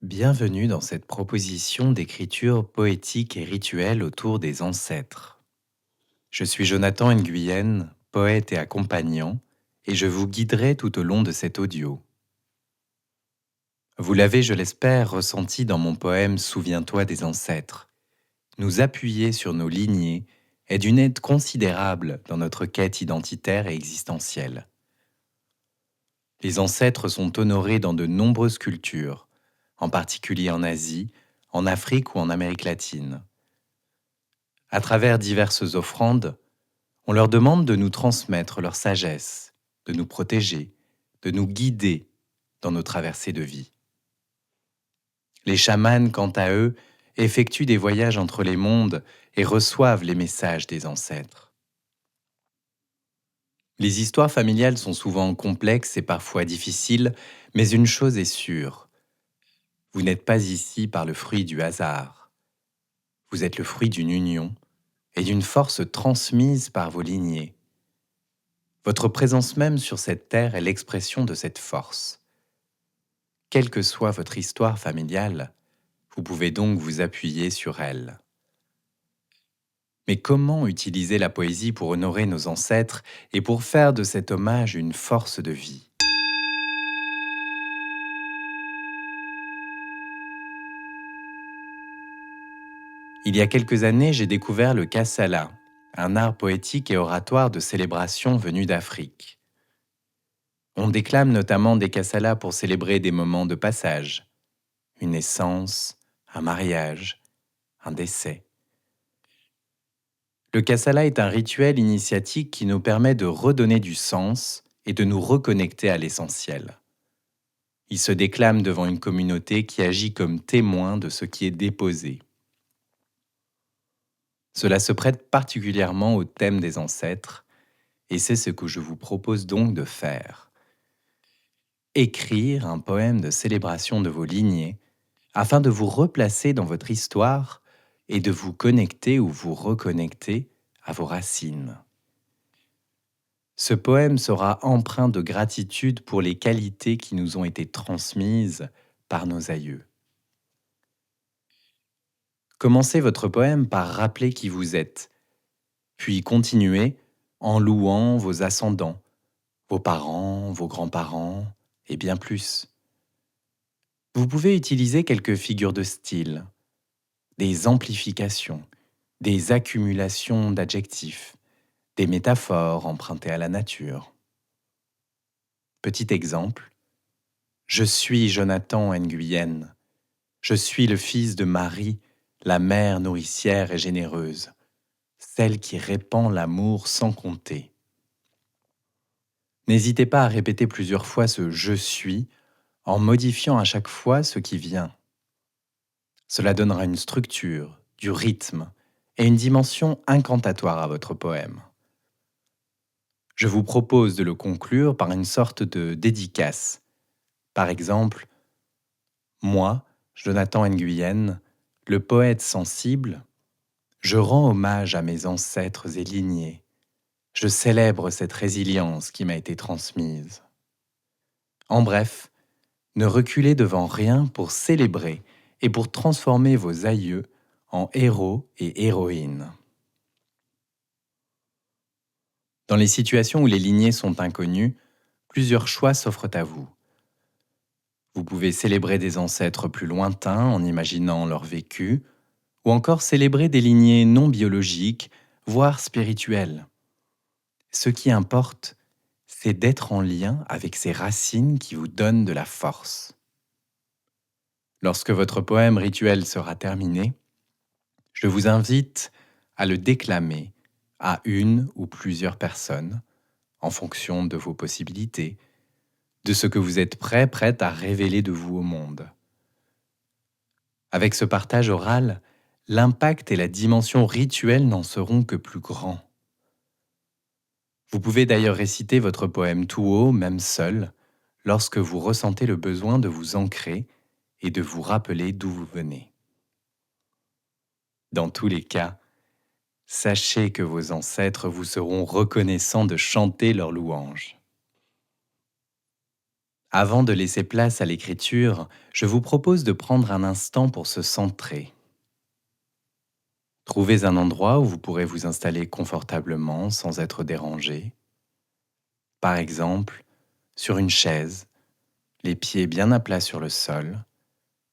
Bienvenue dans cette proposition d'écriture poétique et rituelle autour des ancêtres. Je suis Jonathan Nguyen, poète et accompagnant, et je vous guiderai tout au long de cet audio. Vous l'avez, je l'espère, ressenti dans mon poème Souviens-toi des ancêtres. Nous appuyer sur nos lignées est d'une aide considérable dans notre quête identitaire et existentielle. Les ancêtres sont honorés dans de nombreuses cultures, en particulier en Asie, en Afrique ou en Amérique latine. À travers diverses offrandes, on leur demande de nous transmettre leur sagesse, de nous protéger, de nous guider dans nos traversées de vie. Les chamans, quant à eux, effectuent des voyages entre les mondes et reçoivent les messages des ancêtres. Les histoires familiales sont souvent complexes et parfois difficiles, mais une chose est sûre, vous n'êtes pas ici par le fruit du hasard. Vous êtes le fruit d'une union et d'une force transmise par vos lignées. Votre présence même sur cette terre est l'expression de cette force. Quelle que soit votre histoire familiale, vous pouvez donc vous appuyer sur elle. Mais comment utiliser la poésie pour honorer nos ancêtres et pour faire de cet hommage une force de vie? Il y a quelques années, j'ai découvert le kassala, un art poétique et oratoire de célébration venu d'Afrique. On déclame notamment des kassalas pour célébrer des moments de passage, une naissance, un mariage, un décès. Le kassala est un rituel initiatique qui nous permet de redonner du sens et de nous reconnecter à l'essentiel. Il se déclame devant une communauté qui agit comme témoin de ce qui est déposé. Cela se prête particulièrement au thème des ancêtres, et c'est ce que je vous propose donc de faire. Écrire un poème de célébration de vos lignées afin de vous replacer dans votre histoire et de vous connecter ou vous reconnecter à vos racines. Ce poème sera empreint de gratitude pour les qualités qui nous ont été transmises par nos aïeux. Commencez votre poème par rappeler qui vous êtes, puis continuez en louant vos ascendants, vos parents, vos grands-parents et bien plus. Vous pouvez utiliser quelques figures de style, des amplifications, des accumulations d'adjectifs, des métaphores empruntées à la nature. Petit exemple, je suis Jonathan Nguyen. Je suis le fils de Marie, la mère nourricière et généreuse, celle qui répand l'amour sans compter. N'hésitez pas à répéter plusieurs fois ce je suis en modifiant à chaque fois ce qui vient. Cela donnera une structure, du rythme et une dimension incantatoire à votre poème. Je vous propose de le conclure par une sorte de dédicace. Par exemple, moi, Jonathan Nguyen, le poète sensible, je rends hommage à mes ancêtres et lignées. Je célèbre cette résilience qui m'a été transmise. En bref, ne reculez devant rien pour célébrer et pour transformer vos aïeux en héros et héroïnes. Dans les situations où les lignées sont inconnues, plusieurs choix s'offrent à vous. Vous pouvez célébrer des ancêtres plus lointains en imaginant leur vécu, ou encore célébrer des lignées non biologiques, voire spirituelles. Ce qui importe, c'est d'être en lien avec ces racines qui vous donnent de la force. Lorsque votre poème rituel sera terminé, je vous invite à le déclamer à une ou plusieurs personnes, en fonction de vos possibilités, de ce que vous êtes prête à révéler de vous au monde. Avec ce partage oral, l'impact et la dimension rituelle n'en seront que plus grands. Vous pouvez d'ailleurs réciter votre poème tout haut, même seul, lorsque vous ressentez le besoin de vous ancrer et de vous rappeler d'où vous venez. Dans tous les cas, sachez que vos ancêtres vous seront reconnaissants de chanter leurs louanges. Avant de laisser place à l'écriture, je vous propose de prendre un instant pour se centrer. Trouvez un endroit où vous pourrez vous installer confortablement sans être dérangé. Par exemple, sur une chaise, les pieds bien à plat sur le sol,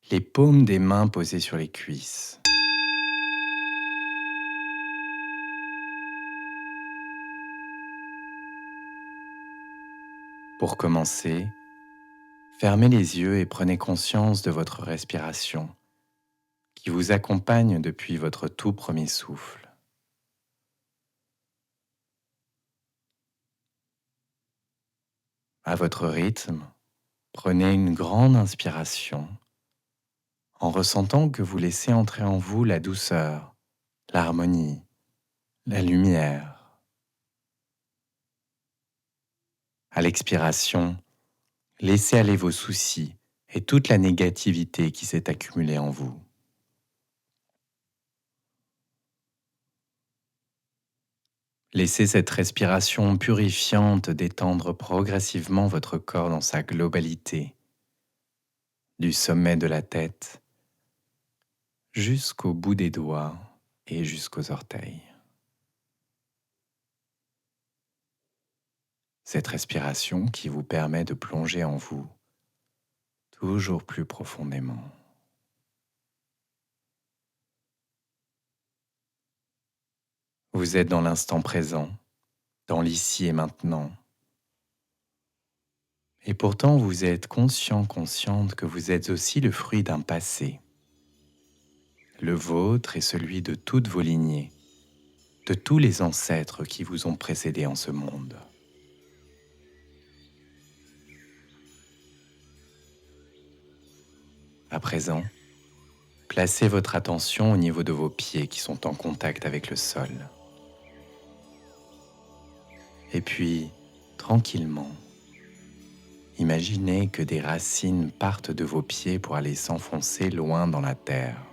les paumes des mains posées sur les cuisses. Pour commencer, fermez les yeux et prenez conscience de votre respiration qui vous accompagne depuis votre tout premier souffle. À votre rythme, prenez une grande inspiration en ressentant que vous laissez entrer en vous la douceur, l'harmonie, la lumière. À l'expiration, laissez aller vos soucis et toute la négativité qui s'est accumulée en vous. Laissez cette respiration purifiante détendre progressivement votre corps dans sa globalité, du sommet de la tête jusqu'au bout des doigts et jusqu'aux orteils. Cette respiration qui vous permet de plonger en vous toujours plus profondément. Vous êtes dans l'instant présent, dans l'ici et maintenant. Et pourtant, vous êtes consciente que vous êtes aussi le fruit d'un passé, le vôtre et celui de toutes vos lignées, de tous les ancêtres qui vous ont précédé en ce monde. À présent, placez votre attention au niveau de vos pieds qui sont en contact avec le sol. Et puis, tranquillement, imaginez que des racines partent de vos pieds pour aller s'enfoncer loin dans la terre.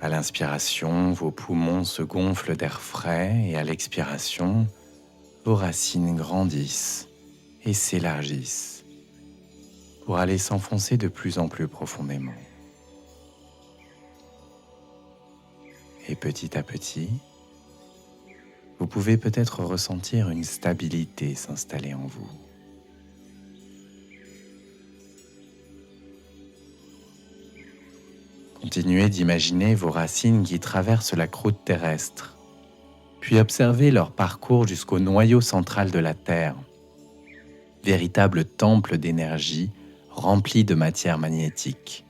À l'inspiration, vos poumons se gonflent d'air frais et à l'expiration, vos racines grandissent et s'élargissent pour aller s'enfoncer de plus en plus profondément. Et petit à petit, vous pouvez peut-être ressentir une stabilité s'installer en vous. Continuez d'imaginer vos racines qui traversent la croûte terrestre, puis observez leur parcours jusqu'au noyau central de la Terre, véritable temple d'énergie rempli de matière magnétique.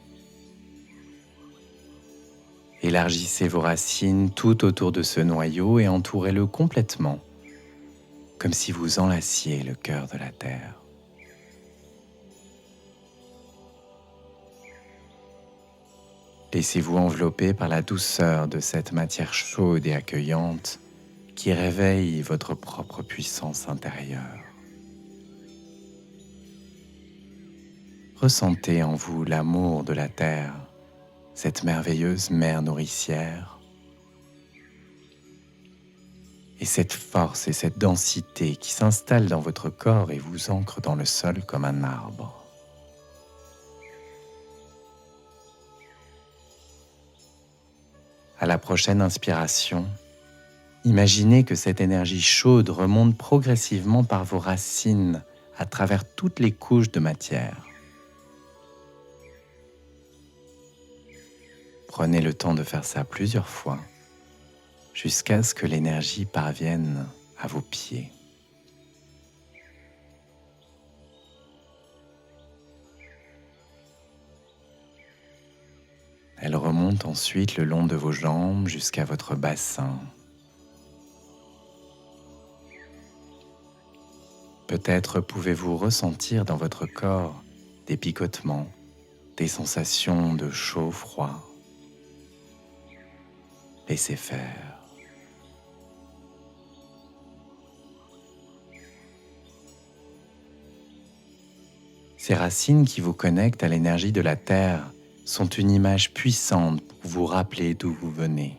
Élargissez vos racines tout autour de ce noyau et entourez-le complètement, comme si vous enlaciez le cœur de la Terre. Laissez-vous envelopper par la douceur de cette matière chaude et accueillante qui réveille votre propre puissance intérieure. Ressentez en vous l'amour de la Terre, cette merveilleuse mère nourricière, et cette force et cette densité qui s'installent dans votre corps et vous ancrent dans le sol comme un arbre. À la prochaine inspiration, imaginez que cette énergie chaude remonte progressivement par vos racines à travers toutes les couches de matière. Prenez le temps de faire ça plusieurs fois, jusqu'à ce que l'énergie parvienne à vos pieds. Elle remonte ensuite le long de vos jambes jusqu'à votre bassin. Peut-être pouvez-vous ressentir dans votre corps des picotements, des sensations de chaud-froid. Laissez faire. Ces racines qui vous connectent à l'énergie de la Terre sont une image puissante pour vous rappeler d'où vous venez.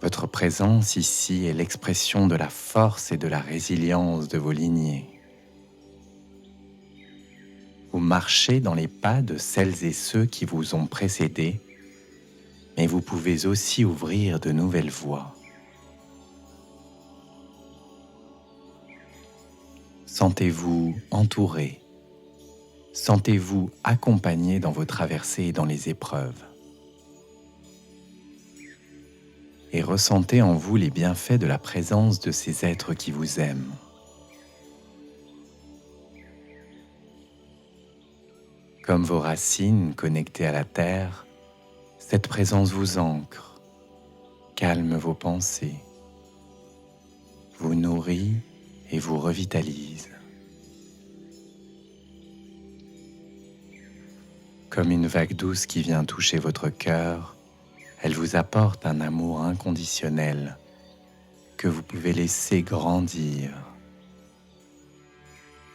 Votre présence ici est l'expression de la force et de la résilience de vos lignées. Vous marchez dans les pas de celles et ceux qui vous ont précédés, mais vous pouvez aussi ouvrir de nouvelles voies. Sentez-vous entouré, sentez-vous accompagné dans vos traversées et dans les épreuves. Et ressentez en vous les bienfaits de la présence de ces êtres qui vous aiment. Comme vos racines connectées à la terre, cette présence vous ancre, calme vos pensées, vous nourrit et vous revitalise. Comme une vague douce qui vient toucher votre cœur, elle vous apporte un amour inconditionnel que vous pouvez laisser grandir,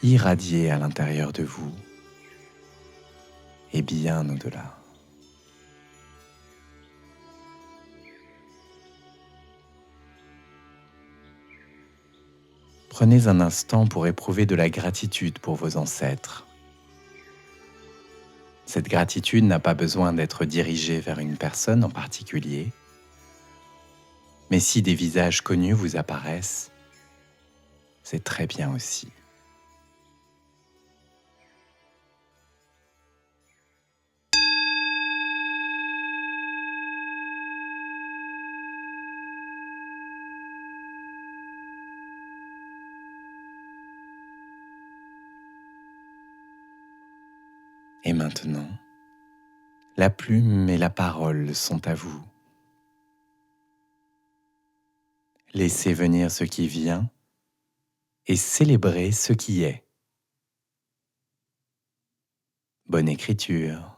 irradier à l'intérieur de vous et bien au-delà. Prenez un instant pour éprouver de la gratitude pour vos ancêtres. Cette gratitude n'a pas besoin d'être dirigée vers une personne en particulier, mais si des visages connus vous apparaissent, c'est très bien aussi. Et maintenant, la plume et la parole sont à vous. Laissez venir ce qui vient et célébrez ce qui est. Bonne écriture.